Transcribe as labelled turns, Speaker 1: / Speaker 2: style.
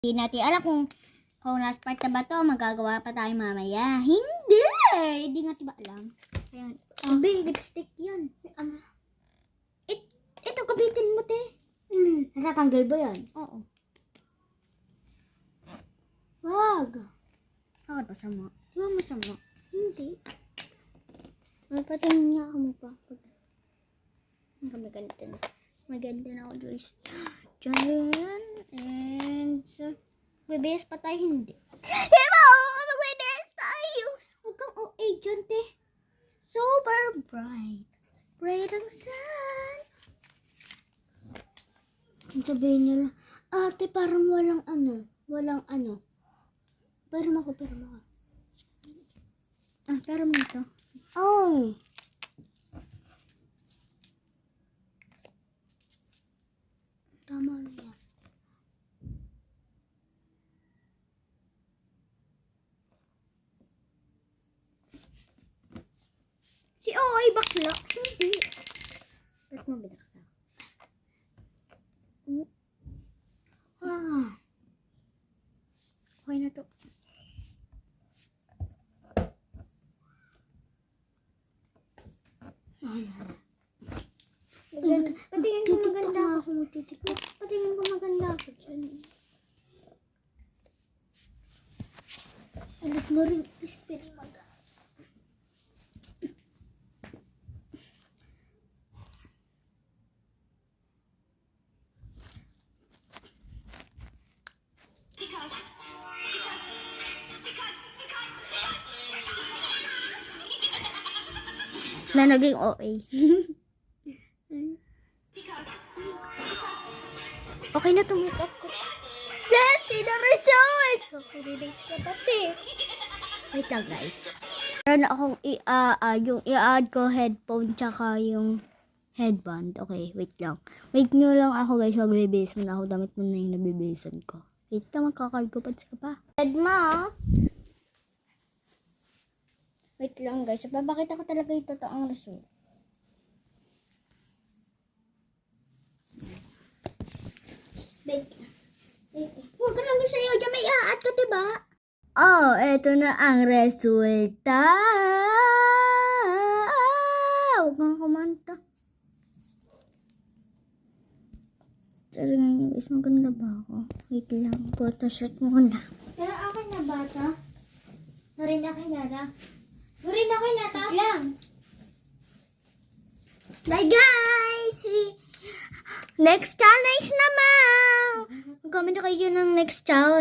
Speaker 1: Hindi natin alam kung last part na ba to, magagawa pa tayo mamaya. Hindi! Hindi nga diba alam. Ayan. Abi, lipstick yun. Ito, kabitin mo, te. Natatanggal ba yan? Oo. Wag. Bakit masama? Di ba masama? Hindi. Magpatingin niya ako mo pa. Maganda na. Maganda na ako, guys. Diyan. And bibihis pa tayo, hindi. Diba? Magbibihis tayo. Huwag kang OA dyan, te. Super bright. Bright ang sun. Sabihin niya lang, ate, parang walang ano. Pero ako. Pero mo ito. Ay. Tama na yan. Si ay bakla. Hindi. Ba't mo binaksa? Okay na to. Patingin ko maganda ako. Patingin ko maganda ako dyan. Alas mo rin. Spin maga. Na naging OA. Okay na itong makeup ko. Let's see the result! Makurelax ka pati. Wait lang, guys. Meron akong yung i-add ko headphone tsaka yung headband. Okay, wait lang. Wait nyo lang ako, guys. Magbibase mo na ako. Damit mo na yung nabibasean ko. Wait lang, magkakard ko pa ka pa. Head mo! Wait lang, guys. Papakita ko talaga yung totoong result. Wait. Huwag ka lang sa'yo. Diyan may i-add ko, diba? Oh, eto na ang resulta. Huwag kang kumanta. Saringan nyo, guys. Maganda ba ako? Wait lang. Photoshoot muna. Pero akin na ba ito? Narin akin na ito. Narin akin na ito. Lang. Bye, guys! Next challenge naman! Comment na kayo ng next challenge.